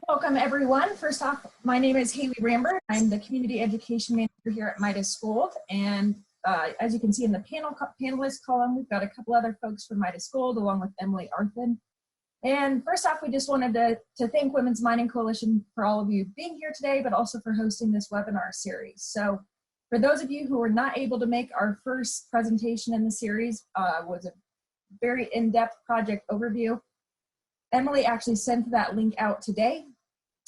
Welcome, everyone. First off, my name is Haley Rambert. I'm the Community Education Manager here at Midas Gold. And as you can see in the panelist column, we've got a couple other folks from Midas Gold, along with Emily Arthen. And first off, we just wanted to thank Women's Mining Coalition for all of you being here today, but also for hosting this webinar series. So for those of you who were not able to make our first presentation in the series, was a very in-depth project overview. Emily actually sent that link out today.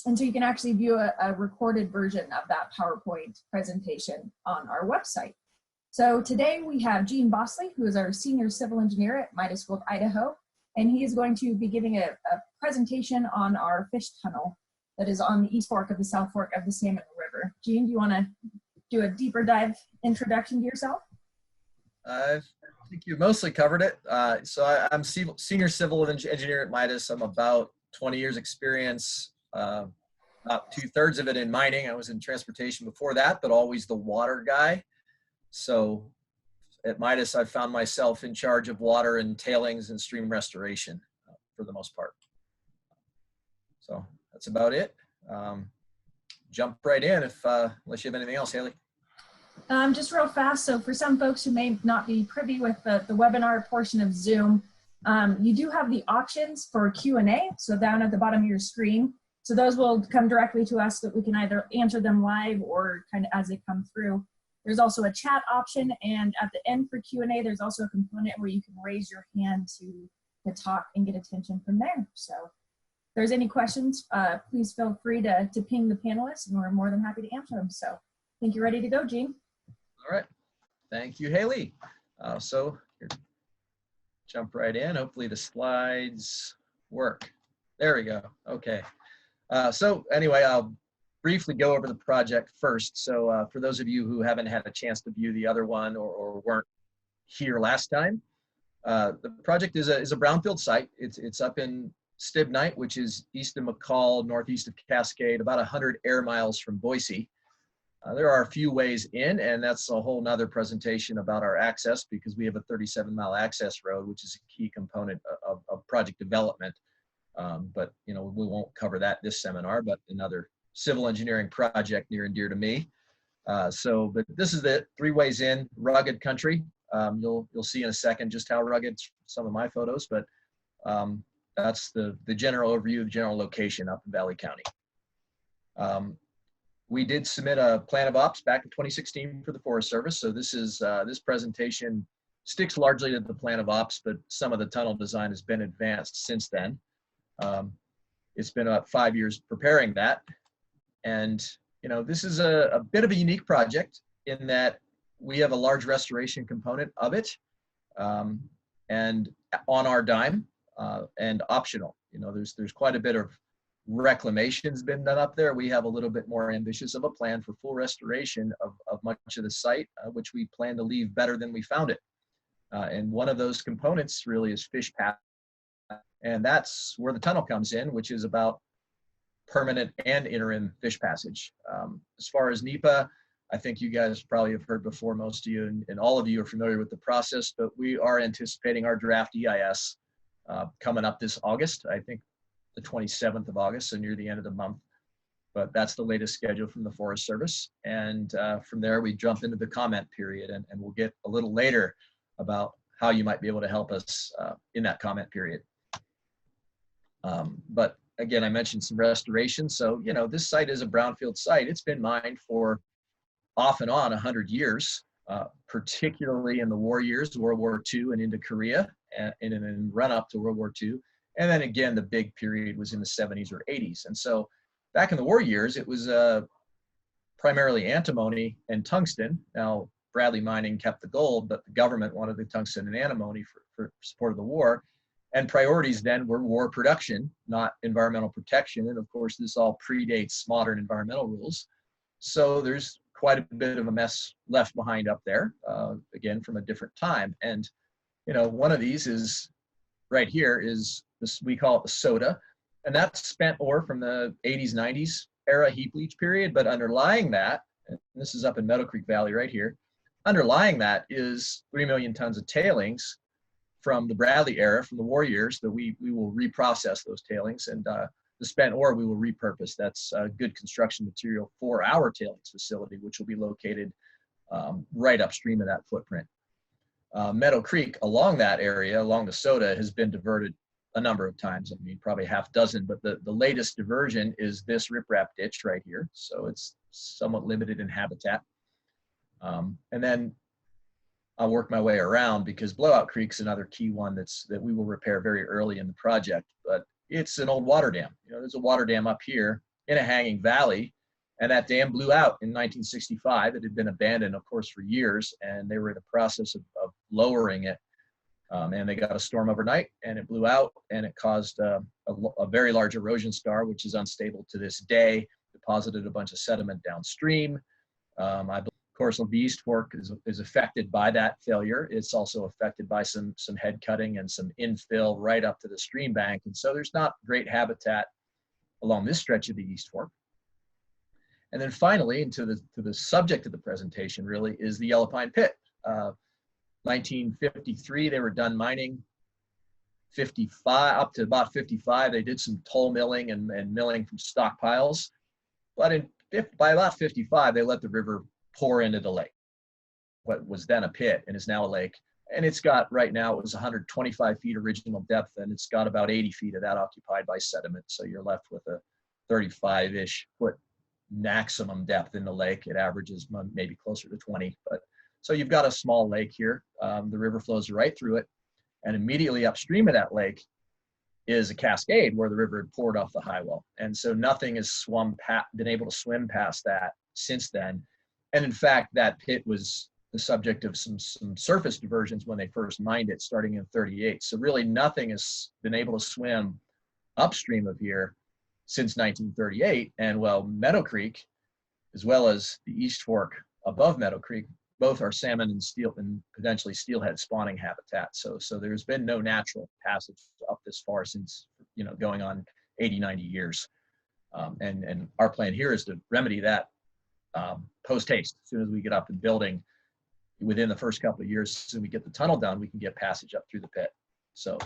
And so you can actually view a recorded version of that PowerPoint presentation on our website. So today we have Gene Bosley, who is our Senior Civil Engineer at Midas Gold, Idaho. And he is going to be giving a presentation on our fish tunnel that is on the East Fork of the South Fork of the Salmon River. Gene, do you want to do a deeper dive introduction to yourself? I think you mostly covered it. I'm Senior Civil Engineer at Midas. I'm about 20 years experience. About 2/3 of it in mining. I was in transportation before that, but always the water guy. So at Midas, I found myself in charge of water and tailings and stream restoration for the most part. So that's about it. Jump right in unless you have anything else, Haley. Just real fast, so for some folks who may not be privy with the webinar portion of Zoom, you do have the options for Q&A, so down at the bottom of your screen. So those will come directly to us so that we can either answer them live or kind of as they come through. There's also a chat option, and at the end for Q&A, there's also a component where you can raise your hand to talk and get attention from there. So if there's any questions, please feel free to ping the panelists, and we're more than happy to answer them. So I think you're ready to go, Gene. All right. Thank you, Haley. So here, jump right in. Hopefully the slides work. There we go. Okay. So anyway, I'll briefly go over the project first. So for those of you who haven't had a chance to view the other one or weren't here last time, the project is a brownfield site. It's up in Stibnite, which is east of McCall, northeast of Cascade, about 100 air miles from Boise. There are a few ways in, and that's a whole nother presentation about our access, because we have a 37-mile access road, which is a key component of project development. But you know, we won't cover that this seminar, but another civil engineering project near and dear to me. But this is the 3 ways in, rugged country. You'll see in a second just how rugged some of my photos, but that's the general overview, the general location up in Valley County. We did submit a plan of ops back in 2016 for the Forest Service. So this presentation sticks largely to the plan of ops, but some of the tunnel design has been advanced since then. It's been about 5 years preparing that. And, you know, this is a bit of a unique project in that we have a large restoration component of it, and on our dime, and optional. You know, there's quite a bit of reclamation's been done up there. We have a little bit more ambitious of a plan for full restoration of much of the site, which we plan to leave better than we found it. And one of those components really is fish path. And that's where the tunnel comes in, which is about permanent and interim fish passage. As far as NEPA, I think you guys probably have heard before, most of you, and all of you are familiar with the process, but we are anticipating our draft EIS coming up this August, I think the 27th of August, so near the end of the month. But that's the latest schedule from the Forest Service. And from there, we jump into the comment period, and we'll get a little later about how you might be able to help us in that comment period. But again, I mentioned some restoration. So, you know, this site is a brownfield site. It's been mined for off and on 100 years, particularly in the war years, World War II and into Korea, and in run up to World War II. And then again, the big period was in the 70s or 80s. And so back in the war years, it was primarily antimony and tungsten. Now, Bradley Mining kept the gold, but the government wanted the tungsten and antimony for support of the war. And priorities then were war production, not environmental protection. And of course, this all predates modern environmental rules. So there's quite a bit of a mess left behind up there, again, from a different time. And, you know, one of these is right here is this, we call it the soda. And that's spent ore from the 80s, 90s era heap leach period. But underlying that, and this is up in Meadow Creek Valley right here, underlying that is 3 million tons of tailings from the Bradley era, from the war years, that we will reprocess those tailings and the spent ore we will repurpose. That's good construction material for our tailings facility, which will be located right upstream of that footprint. Meadow Creek along that area, along the Soda, has been diverted a number of times. I mean, probably half dozen, but the latest diversion is this riprap ditch right here. So it's somewhat limited in habitat. And then I'll work my way around because Blowout Creek's another key one that we will repair very early in the project, but it's an old water dam. You know, there's a water dam up here in a hanging valley, and that dam blew out in 1965. It had been abandoned, of course, for years, and they were in the process of lowering it. And they got a storm overnight, and it blew out, and it caused a very large erosion scar, which is unstable to this day, deposited a bunch of sediment downstream. I believe, of course, the East Fork is affected by that failure. It's also affected by some head cutting and some infill right up to the stream bank. And so there's not great habitat along this stretch of the East Fork. And then finally, and to the subject of the presentation really, is the Yellow Pine Pit. 1953, they were done mining. 55, up to about 55, they did some toll milling and milling from stockpiles. But by about 55, they let the river pour into the lake, what was then a pit and is now a lake. And it's got, right now, it was 125 feet original depth, and it's got about 80 feet of that occupied by sediment. So you're left with a 35-ish foot maximum depth in the lake. It averages maybe closer to 20. But so you've got a small lake here. The river flows right through it. And immediately upstream of that lake is a cascade where the river had poured off the high wall. And so nothing has been able to swim past that since then. And in fact, that pit was the subject of some surface diversions when they first mined it, starting in 38. So really nothing has been able to swim upstream of here since 1938. And well, Meadow Creek, as well as the East Fork above Meadow Creek, both are salmon and steel and potentially steelhead spawning habitat. So there's been no natural passage up this far since, you know, going on 80, 90 years. And our plan here is to remedy that post haste. As soon as we get up and building, within the first couple of years, as soon as we get the tunnel done, we can get passage up through the pit. So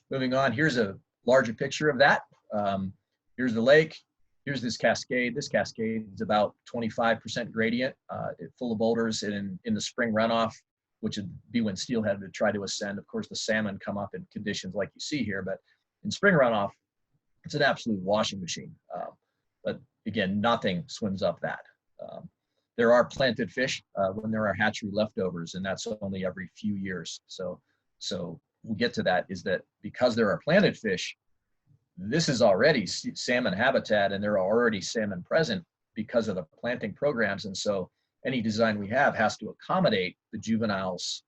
moving on, here's a larger picture of that. Here's the lake. Here's this cascade. This cascade is about 25% gradient, full of boulders in the spring runoff, which would be when steelhead would try to ascend. Of course, the salmon come up in conditions like you see here, but in spring runoff, it's an absolute washing machine. But again, nothing swims up that. There are planted fish when there are hatchery leftovers, and that's only every few years. So we'll get to that, is that because there are planted fish, this is already salmon habitat, and there are already salmon present because of the planting programs. And so any design we have has to accommodate the juveniles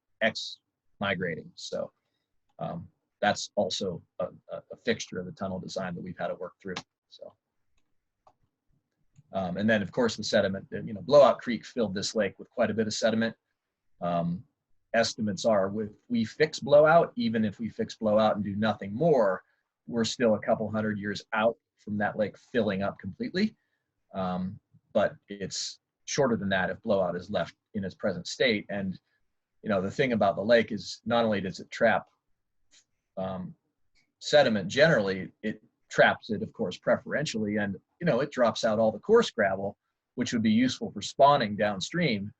migrating. So that's also a fixture of the tunnel design that we've had to work through. So. And then, of course, the sediment, you know, Blowout Creek filled this lake with quite a bit of sediment. Estimates are, if we fix Blowout, even if we fix Blowout and do nothing more, we're still a couple hundred years out from that lake filling up completely. But it's shorter than that if Blowout is left in its present state. And, you know, the thing about the lake is not only does it trap sediment generally, it traps it, of course, preferentially, and you know, it drops out all the coarse gravel, which would be useful for spawning downstream,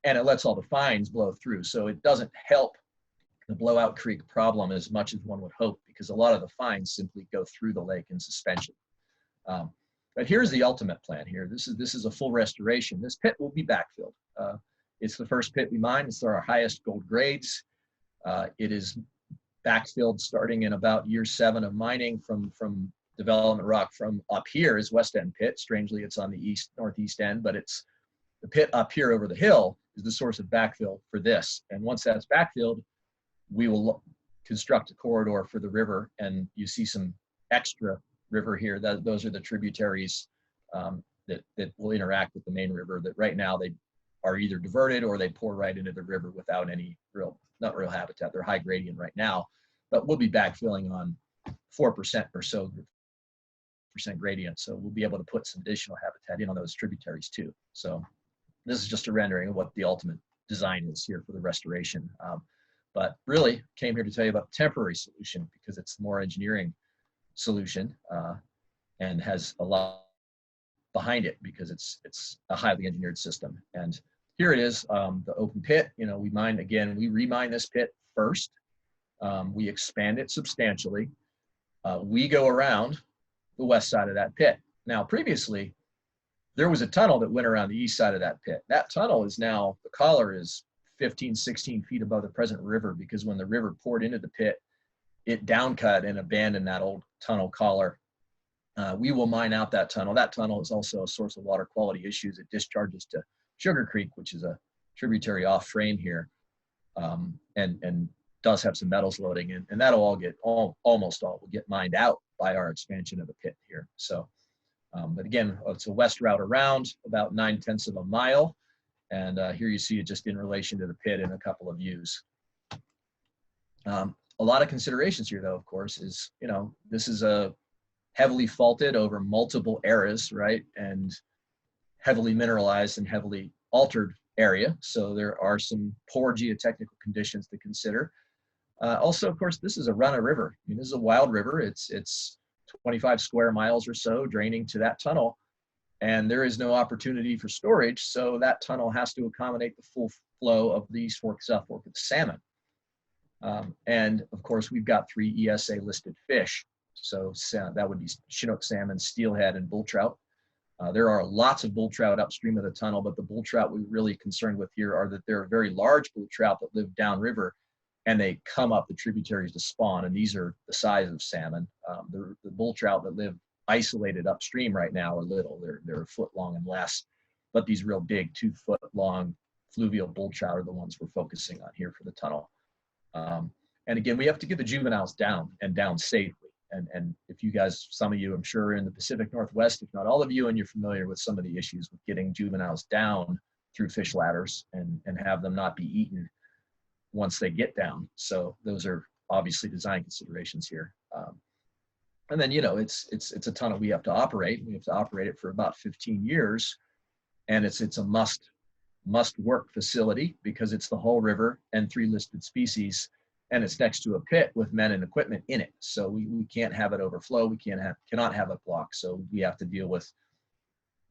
and it lets all the fines blow through. So it doesn't help the Blowout Creek problem as much as one would hope, because a lot of the fines simply go through the lake in suspension. But here's the ultimate plan here. This is a full restoration. This pit will be backfilled. It's the first pit we mine. It's our highest gold grades. It is backfilled starting in about year 7 of mining from development rock from up here is West End Pit. Strangely, it's on the northeast end, but it's the pit up here over the hill is the source of backfill for this. And once that's backfilled, we will construct a corridor for the river, and you see some extra river here. Those are the tributaries that will interact with the main river, that right now they are either diverted or they pour right into the river without any not real habitat. They're high gradient right now, but we'll be backfilling on 4% or so gradient. So we'll be able to put some additional habitat in on those tributaries too. So this is just a rendering of what the ultimate design is here for the restoration. But really came here to tell you about the temporary solution, because it's the more engineering solution. and has a lot behind it because it's a highly engineered system. And here it is, the open pit. You know, we remine this pit first. We expand it substantially. We go around the west side of that pit. Now, previously, there was a tunnel that went around the east side of that pit. That tunnel is now, the collar is 15, 16 feet above the present river, because when the river poured into the pit, it downcut and abandoned that old tunnel collar. We will mine out that tunnel. That tunnel is also a source of water quality issues. It discharges to Sugar Creek, which is a tributary off frame here, and does have some metals loading in, and that'll all get, almost all will get mined out by our expansion of the pit here. So, but again, it's a west route around about 9/10 of a mile. And here you see it just in relation to the pit in a couple of views. A lot of considerations here, though, of course, is, you know, this is a heavily faulted over multiple eras, right? And heavily mineralized and heavily altered area. So there are some poor geotechnical conditions to consider. Also, of course, this is a run of river. I mean, this is a wild river. It's 25 square miles or so draining to that tunnel, and there is no opportunity for storage. So that tunnel has to accommodate the full flow of the East Fork, South Fork of the salmon. And of course, we've got 3 ESA listed fish. So that would be Chinook salmon, steelhead, and bull trout. There are lots of bull trout upstream of the tunnel, but the bull trout we're really concerned with here are that there are very large bull trout that live downriver, and they come up the tributaries to spawn, and these are the size of salmon. The bull trout that live isolated upstream right now are little. They're a foot long and less, but these real big 2 foot long fluvial bull trout are the ones we're focusing on here for the tunnel. And again, we have to get the juveniles down and down safely. And if you guys, some of you, I'm sure, are in the Pacific Northwest, if not all of you, and you're familiar with some of the issues with getting juveniles down through fish ladders and have them not be eaten once they get down. So those are obviously design considerations here. And then, you know, it's a tunnel we have to operate. We have to operate it for about 15 years. And it's a must work facility because it's the whole river and 3 listed species. And it's next to a pit with men and equipment in it. So we can't have it overflow. We cannot have it block. So we have to deal with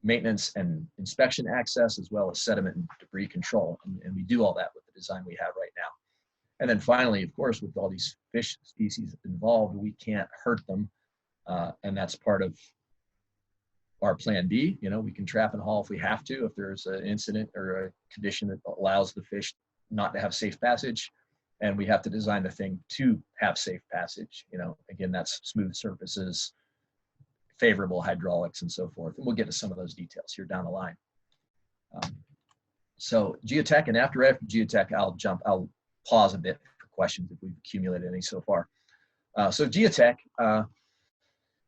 maintenance and inspection access, as well as sediment and debris control. And we do all that with the design we have right now. And then finally, of course, with all these fish species involved, we can't hurt them. And that's part of our plan B. You know, we can trap and haul if we have to, if there's an incident or a condition that allows the fish not to have safe passage. And we have to design the thing to have safe passage. You know, again, that's smooth surfaces, favorable hydraulics, and so forth. And we'll get to some of those details here down the line. So geotech, and after geotech, I'll pause a bit for questions if we've accumulated any so far. So geotech,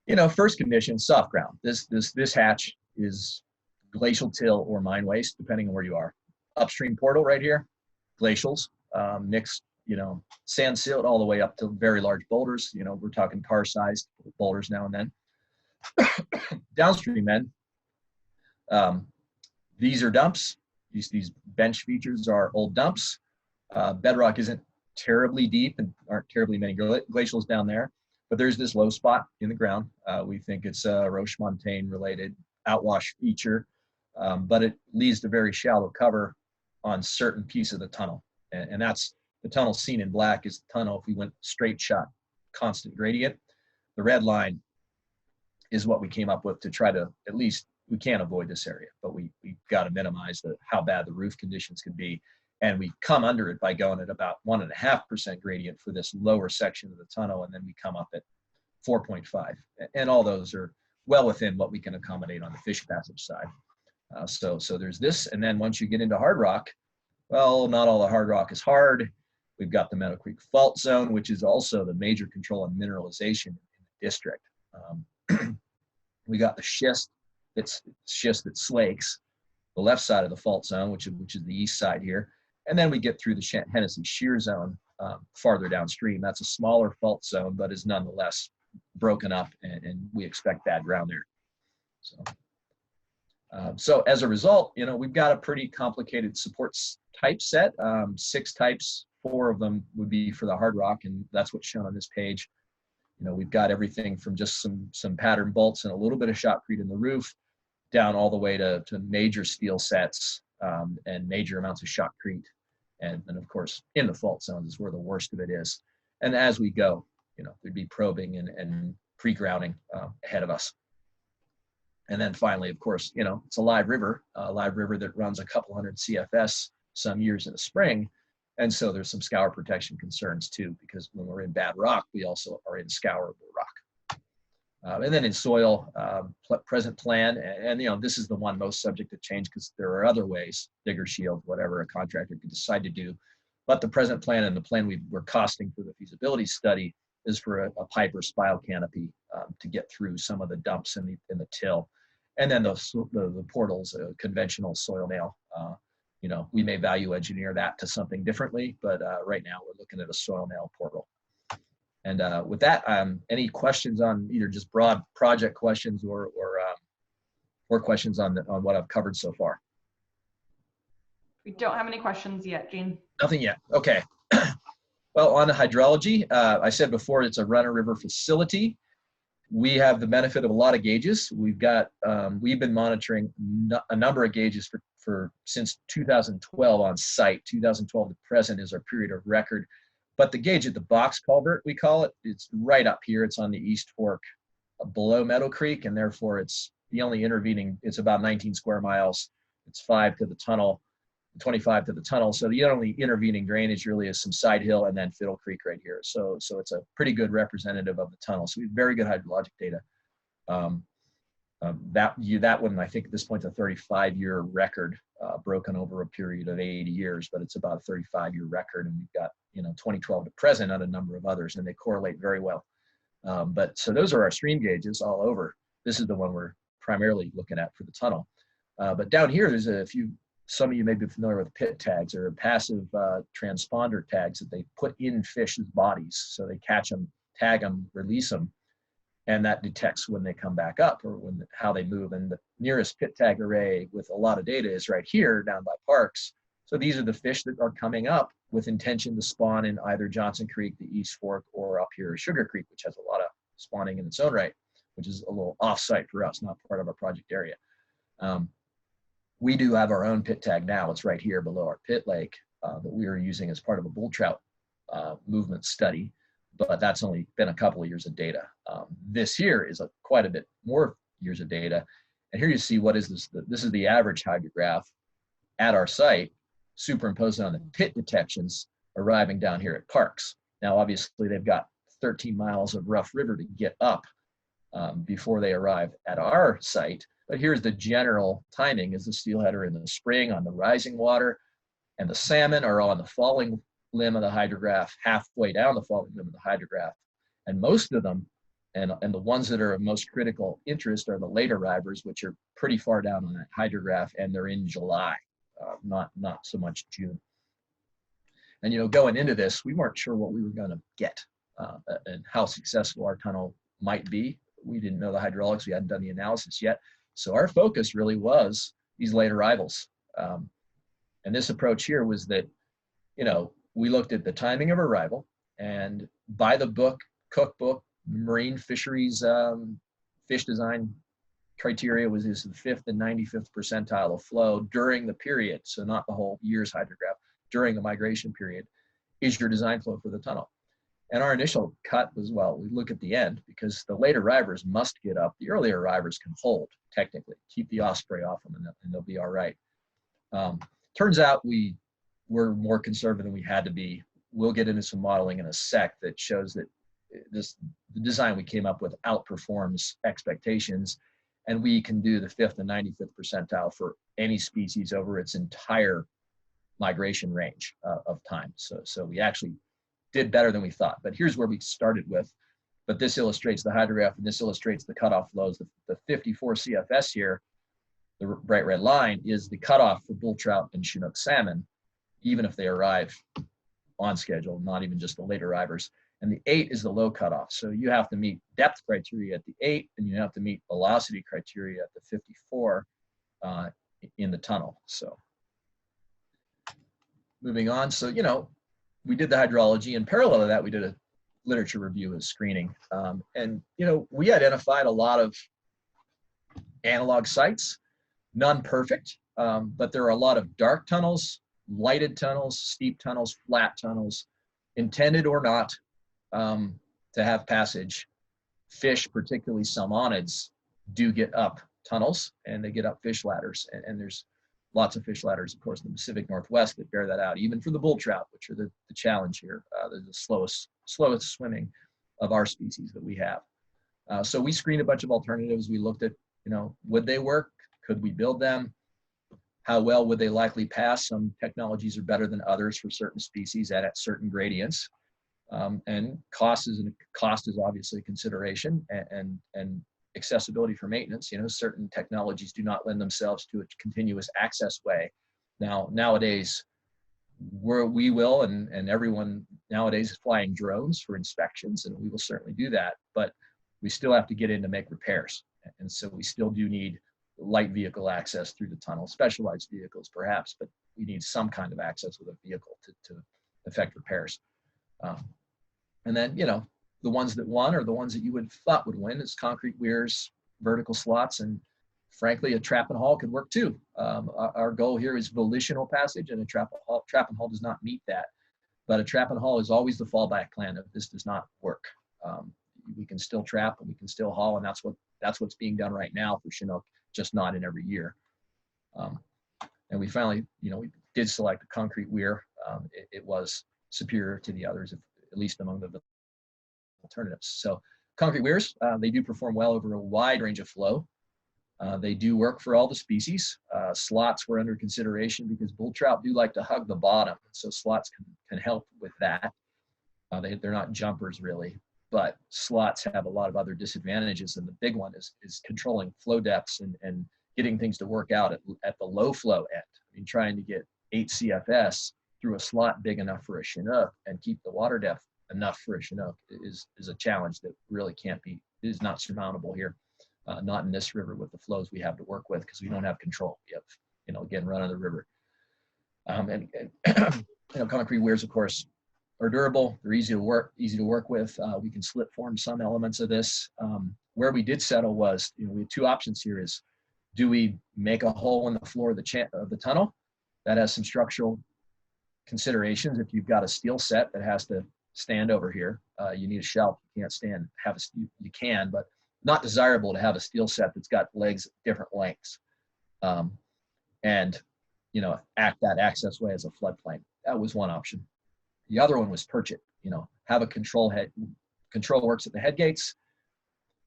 you know, first condition, soft ground. This hatch is glacial till or mine waste, depending on where you are. Upstream portal right here, glacials, mixed, you know, sand silt all the way up to very large boulders. You know, we're talking car-sized boulders now and then. Downstream then, these are dumps. These bench features are old dumps. Bedrock isn't terribly deep and aren't terribly many glacials down there, but there's this low spot in the ground. We think it's a Roche-Montaigne related outwash feature, but it leads to very shallow cover on certain piece of the tunnel. And that's the tunnel seen in black is the tunnel if we went straight shot, constant gradient. The red line is what we came up with to try to, at least we can't avoid this area, but we've got to minimize how bad the roof conditions can be. And we come under it by going at about 1.5% gradient for this lower section of the tunnel. And then we come up at 4.5. And all those are well within what we can accommodate on the fish passage side. So there's this. And then once you get into hard rock, well, not all the hard rock is hard. We've got the Meadow Creek Fault Zone, which is also the major control on mineralization in the district. We got the schist that slakes the left side of the fault zone, which is the east side here. And then we get through the Hennessy Shear Zone farther downstream. That's a smaller fault zone, but is nonetheless broken up, and we expect bad ground there. So as a result, you know, we've got a pretty complicated supports type set, 6 types. 4 of them would be for the hard rock, and that's what's shown on this page. You know, we've got everything from just some pattern bolts and a little bit of shotcrete in the roof, down all the way to major steel sets and major amounts of shotcrete. And of course, in the fault zones is where the worst of it is. And as we go, you know, there'd be probing and pre-grouting ahead of us. And then finally, of course, you know, it's a live river that runs a couple hundred CFS some years in the spring. And so there's some scour protection concerns too, because when we're in bad rock, we also are in scourable rock. And then in soil, present plan, and you know, this is the one most subject to change because there are other ways, digger shield, whatever a contractor could decide to do. But the present plan and the plan we're costing for the feasibility study is for a pipe or spile canopy to get through some of the dumps in the till. And then the portals, conventional soil nail. You know, we may value engineer that to something differently, but right now we're looking at a soil nail portal. And with that, any questions on either just broad project questions or questions on what I've covered so far? We don't have any questions yet, Gene. Nothing yet. Okay. Well, on the hydrology, I said before, it's a run-of-river facility. We have the benefit of a lot of gauges. We've been monitoring a number of gauges for since 2012 on site. 2012 to present is our period of record. But the gauge at the box culvert, we call it, it's right up here. It's on the East Fork below Meadow Creek, and therefore it's the only intervening, it's about 19 square miles. It's 5 to the tunnel, 25 to the tunnel. So the only intervening drainage really is some side hill and then Fiddle Creek right here. So it's a pretty good representative of the tunnel. So we have very good hydrologic data. That one, I think at this point, is a 35-year record broken over a period of 80 years, but it's about a 35-year record. And we've got, you know, 2012 to present on a number of others, and they correlate very well. But so those are our stream gauges all over. This is the one we're primarily looking at for the tunnel. But down here, there's a few, some of you may be familiar with pit tags or passive transponder tags that they put in fish's bodies. So they catch them, tag them, release them, and that detects when they come back up or how they move. And the nearest pit tag array with a lot of data is right here down by Parks. So these are the fish that are coming up with intention to spawn in either Johnson Creek, the East Fork, or up here Sugar Creek, which has a lot of spawning in its own right, which is a little off-site for us, not part of our project area. We do have our own pit tag now. It's right here below our pit lake that we are using as part of a bull trout movement study, but that's only been a couple of years of data. This here is quite a bit more years of data. And here you see what is this? This is the average hydrograph at our site, superimposed on the pit detections arriving down here at Parks. Now, obviously, they've got 13 miles of rough river to get up before they arrive at our site. But here's the general timing: is the steelhead are in the spring on the rising water, and the salmon are on the falling limb of the hydrograph, halfway down the falling limb of the hydrograph. And most of them, and the ones that are of most critical interest, are the late arrivers, which are pretty far down on that hydrograph, and they're in July, not so much June. And you know, going into this, we weren't sure what we were going to get and how successful our tunnel might be. We didn't know the hydraulics. We hadn't done the analysis yet. So our focus really was these late arrivals. And this approach here was that, you know, we looked at the timing of arrival, and by the book, cookbook, marine fisheries fish design criteria was this the 5th and 95th percentile of flow during the period. So not the whole year's hydrograph, during the migration period is your design flow for the tunnel. And our initial cut was, well, we look at the end because the late arrivers must get up. The early arrivers can hold, technically, keep the osprey off them, and they'll be all right. Turns out we were more conservative than we had to be. We'll get into some modeling in a sec that shows that the design we came up with outperforms expectations, and we can do the 5th and 95th percentile for any species over its entire migration range of time. So we actually did better than we thought. But here's where we started with. But this illustrates the hydrograph, and this illustrates the cutoff flows. The 54 CFS here, the bright red line, is the cutoff for bull trout and Chinook salmon, even if they arrive on schedule, not even just the late arrivers. And the 8 is the low cutoff. So you have to meet depth criteria at the 8, and you have to meet velocity criteria at the 54 in the tunnel. So moving on. So, you know, we did the hydrology. In parallel to that, we did literature review and screening. And, you know, we identified a lot of analog sites, none perfect, but there are a lot of dark tunnels, lighted tunnels, steep tunnels, flat tunnels, intended or not, to have passage. Fish, particularly salmonids, do get up tunnels and they get up fish ladders. And there's lots of fish ladders, of course, in the Pacific Northwest that bear that out, even for the bull trout, which are the challenge here. They're the slowest swimming of our species that we have. So we screened a bunch of alternatives. We looked at, you know, would they work? Could we build them? How well would they likely pass? Some technologies are better than others for certain species at certain gradients. And cost is obviously a consideration, and accessibility for maintenance. You know, certain technologies do not lend themselves to a continuous access way. Nowadays, we will, and everyone nowadays is flying drones for inspections, and we will certainly do that, but we still have to get in to make repairs. And so we still do need light vehicle access through the tunnel, specialized vehicles perhaps, but we need some kind of access with a vehicle to effect repairs. And then, you know, the ones that won are the ones that you would thought would win is concrete weirs, vertical slots, and frankly, a trap and haul could work too. Our goal here is volitional passage, and a trap and haul does not meet that. But a trap and haul is always the fallback plan if this does not work. We can still trap and we can still haul, and that's what's being done right now for Chinook, just not in every year. And we finally, you know, we did select a concrete weir. It was superior to the others, at least among the alternatives. So concrete weirs, they do perform well over a wide range of flow. They do work for all the species. Slots were under consideration because bull trout do like to hug the bottom, so slots can help with that. They're not jumpers really, but slots have a lot of other disadvantages, and the big one is controlling flow depths and getting things to work out at the low flow end. I mean, trying to get 8 CFS through a slot big enough for a Chinook and keep the water depth enough for a Chinook is a challenge that really is not surmountable here. Not in this river with the flows we have to work with, because we don't have control. We have, you know, again, run of the river. And you know, concrete weirs, of course, are durable. They're easy to work with. We can slip form some elements of this. Where we did settle was, you know, we have two options here: is do we make a hole in the floor of the tunnel? That has some structural considerations. If you've got a steel set that has to stand over here, you need a shelf. You can't stand, you can, but not desirable to have a steel set that's got legs at different lengths. And, you know, act that access way as a floodplain. That was one option. The other one was perch it, you know, have a control works at the head gates,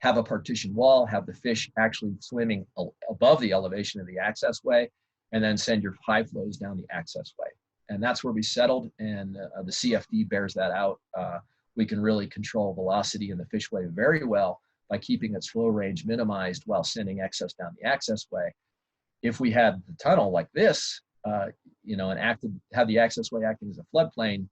have a partition wall, have the fish actually swimming above the elevation of the access way, and then send your high flows down the access way. And that's where we settled, and the CFD bears that out. We can really control velocity in the fishway very well by keeping its flow range minimized while sending excess down the access way. If we had the tunnel like this, you know, and had the access way acting as a floodplain,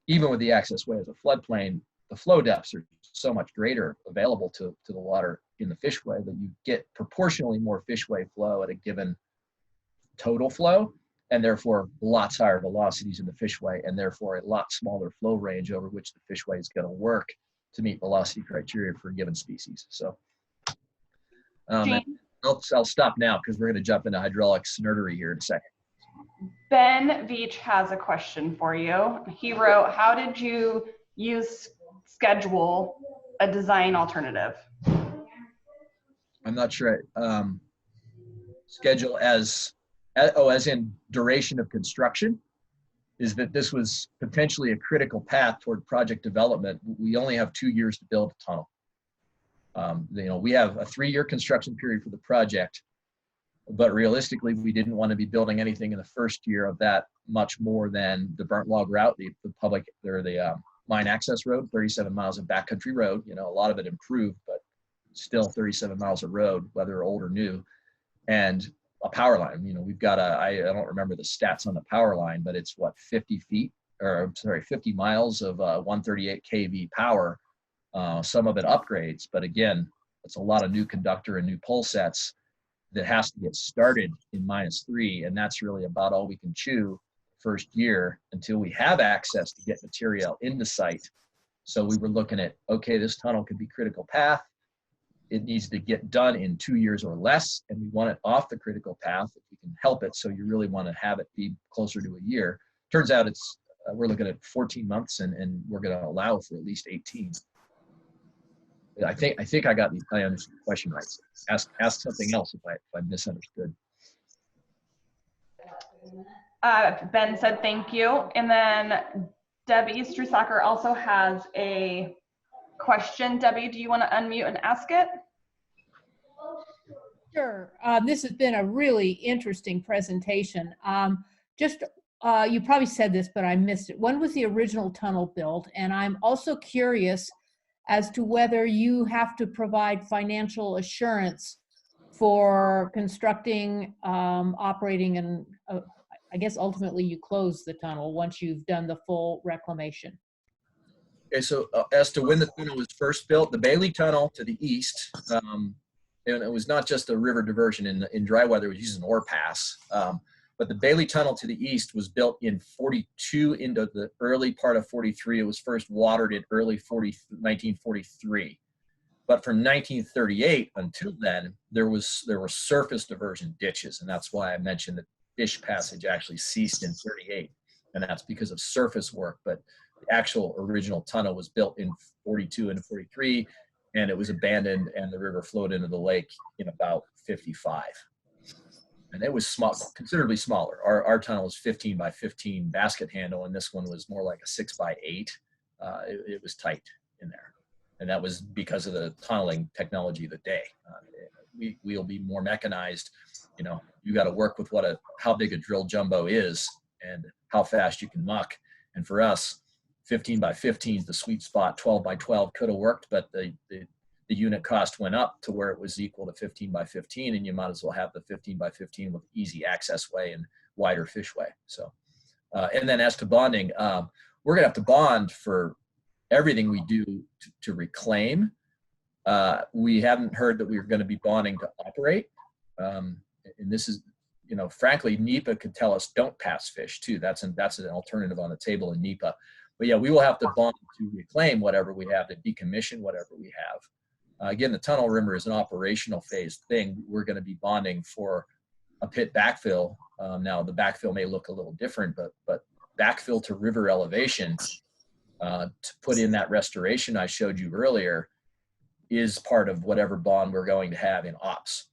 even with the access way as a floodplain, the flow depths are so much greater available to the water in the fishway that you get proportionally more fishway flow at a given total flow, and therefore lots higher velocities in the fishway, and therefore a lot smaller flow range over which the fishway is going to work to meet velocity criteria for a given species. So I'll stop now because we're going to jump into hydraulics nerdery here in a second. Ben Veach has a question for you. He wrote, how did you schedule a design alternative? I'm not sure. Schedule as in duration of construction, is that this was potentially a critical path toward project development. We only have 2 years to build a tunnel. You know, we have a 3-year construction period for the project, but realistically, we didn't want to be building anything in the first year of that much more than the burnt log route, the mine access road, 37 miles of backcountry road. You know, a lot of it improved, but still 37 miles of road, whether old or new, and a power line. You know, we've got I don't remember the stats on the power line, but it's what, 50 miles of 138 kV power. Some of it upgrades, but again, it's a lot of new conductor and new pole sets that has to get started in -3, and that's really about all we can chew first year until we have access to get material into site So we were looking at, okay, this tunnel could be critical path. It needs to get done in 2 years or less, and we want it off the critical path if we can help it. So you really want to have it be closer to a year. Turns out it's we're looking at 14 months, and we're going to allow for at least 18. I think I got the I understood the question right. So ask something else if I misunderstood. Ben said thank you, and then Debbie Strusacker also has a question. Debbie, do you want to unmute and ask it? Sure. This has been a really interesting presentation. You probably said this, but I missed it. When was the original tunnel built? And I'm also curious as to whether you have to provide financial assurance for constructing, operating, and I guess ultimately you close the tunnel once you've done the full reclamation. Okay, so as to when the tunnel was first built, the Bailey Tunnel to the east, and it was not just a river diversion in dry weather, it was using an ore pass. But the Bailey Tunnel to the east was built in 42 into the early part of 43. It was first watered in early 1943. But from 1938 until then, there were surface diversion ditches. And that's why I mentioned that fish passage actually ceased in 38. And that's because of surface work. But the actual original tunnel was built in 42 and 43, and it was abandoned, and the river flowed into the lake in about 55. And it was small, considerably smaller. Our tunnel was 15 by 15 basket handle, and this one was more like a 6 by 8. It was tight in there. And that was because of the tunneling technology of the day. We'll be more mechanized. You know, you got to work with how big a drill jumbo is and how fast you can muck. And for us, 15 by 15 is the sweet spot. 12 by 12 could have worked, but the unit cost went up to where it was equal to 15 by 15, and you might as well have the 15 by 15 with easy access way and wider fishway. So, and then as to bonding, we're gonna have to bond for everything we do to reclaim. We haven't heard that we're going to be bonding to operate. And this is, you know, frankly, NEPA could tell us don't pass fish too. That's an alternative on the table in NEPA. But yeah, we will have to bond to reclaim whatever we have, to decommission whatever we have. Again, the tunnel rimmer is an operational phase thing. We're going to be bonding for a pit backfill. Now the backfill may look a little different, but backfill to river elevation to put in that restoration I showed you earlier is part of whatever bond we're going to have in ops.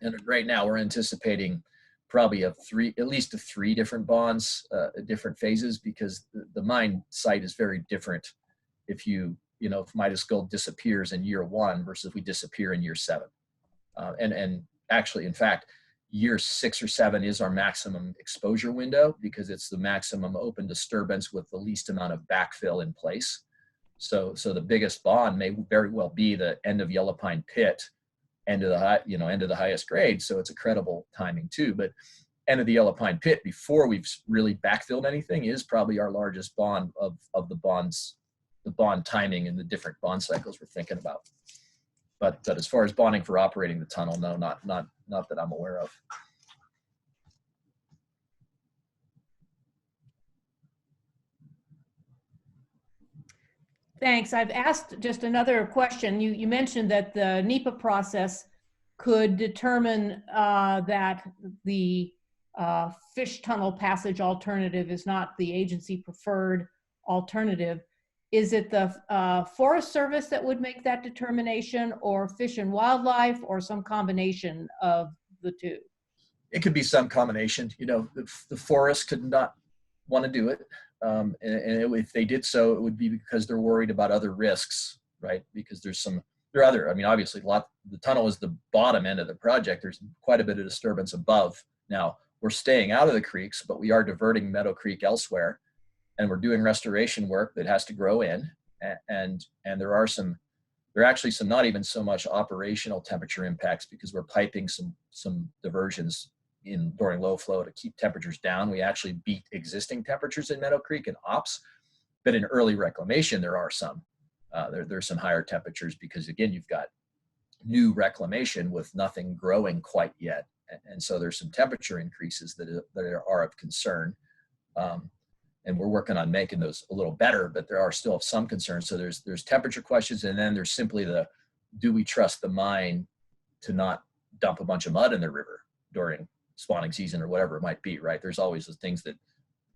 And right now we're anticipating probably at least three different bonds, different phases, because the mine site is very different. If if Midas Gold disappears in year 1 versus we disappear in year 7. And actually, in fact, year 6 or 7 is our maximum exposure window because it's the maximum open disturbance with the least amount of backfill in place. So the biggest bond may very well be the end of Yellow Pine Pit, end of the highest grade. So it's a credible timing too. But end of the Yellow Pine Pit before we've really backfilled anything is probably our largest bond of the bonds, the bond timing and the different bond cycles we're thinking about. But as far as bonding for operating the tunnel, no, not that I'm aware of. Thanks. I've asked just another question. You mentioned that the NEPA process could determine that the fish tunnel passage alternative is not the agency preferred alternative. Is it the Forest Service that would make that determination, or Fish and Wildlife, or some combination of the two? It could be some combination. You know, the forest could not want to do it. If they did so, it would be because they're worried about other risks, right? Because there are other, I mean, obviously the tunnel is the bottom end of the project. There's quite a bit of disturbance above. Now, we're staying out of the creeks, but we are diverting Meadow Creek elsewhere. And we're doing restoration work that has to grow in. And there are actually some not even so much operational temperature impacts because we're piping some diversions during low flow to keep temperatures down. We actually beat existing temperatures in Meadow Creek and ops, but in early reclamation, there are some. There's some higher temperatures because again, you've got new reclamation with nothing growing quite yet. And so there's some temperature increases that are of concern. and we're working on making those a little better, but there are still some concerns. So there's temperature questions, and then there's simply do we trust the mine to not dump a bunch of mud in the river during spawning season or whatever it might be, right? There's always those things that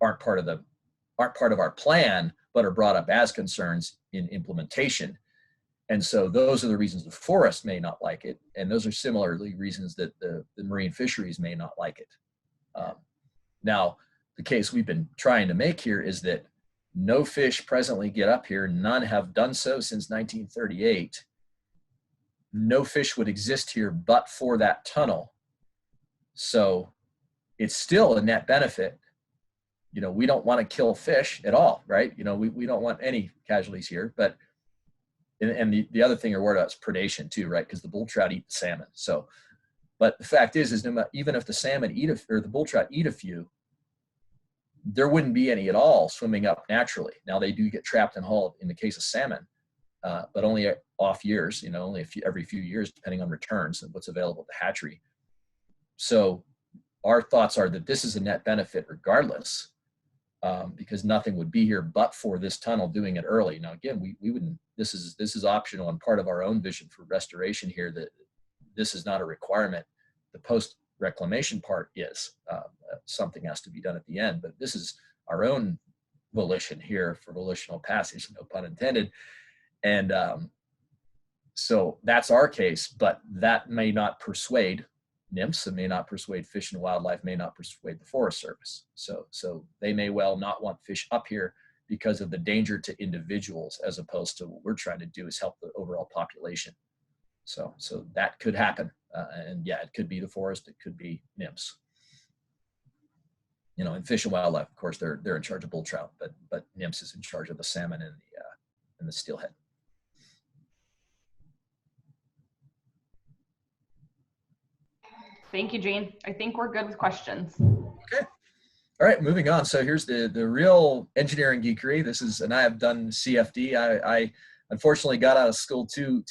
aren't part of our plan, but are brought up as concerns in implementation. And so those are the reasons the forest may not like it. And those are similarly reasons that the marine fisheries may not like it. Now, the case we've been trying to make here is that no fish presently get up here. None have done so since 1938. No fish would exist here but for that tunnel. So it's still a net benefit. You know, we don't want to kill fish at all, right? You know, we don't want any casualties here, but, and the other thing you're worried about is predation too, right? Because the bull trout eat the salmon. So, but the fact is no matter, even if the salmon or the bull trout eat a few, there wouldn't be any at all swimming up naturally. Now they do get trapped and hauled in the case of salmon, but only off years, you know, only every few years, depending on returns and what's available at the hatchery. So our thoughts are that this is a net benefit regardless, because nothing would be here but for this tunnel doing it early. Now, again, we wouldn't, this is optional and part of our own vision for restoration here, that this is not a requirement. The post reclamation part is something has to be done at the end, but this is our own volition here for volitional passage, no pun intended. And so that's our case, but that may not persuade NIMS, and may not persuade Fish and Wildlife, may not persuade the Forest Service. So they may well not want fish up here because of the danger to individuals, as opposed to what we're trying to do is help the overall population. So that could happen. And yeah, it could be the forest, it could be NIMS. You know, and Fish and Wildlife, of course, they're in charge of bull trout, but NIMS is in charge of the salmon and the steelhead. Thank you, Gene. I think we're good with questions. Okay. All right, moving on. So here's the real engineering geekery. This is, and I have done CFD. I unfortunately got out of school too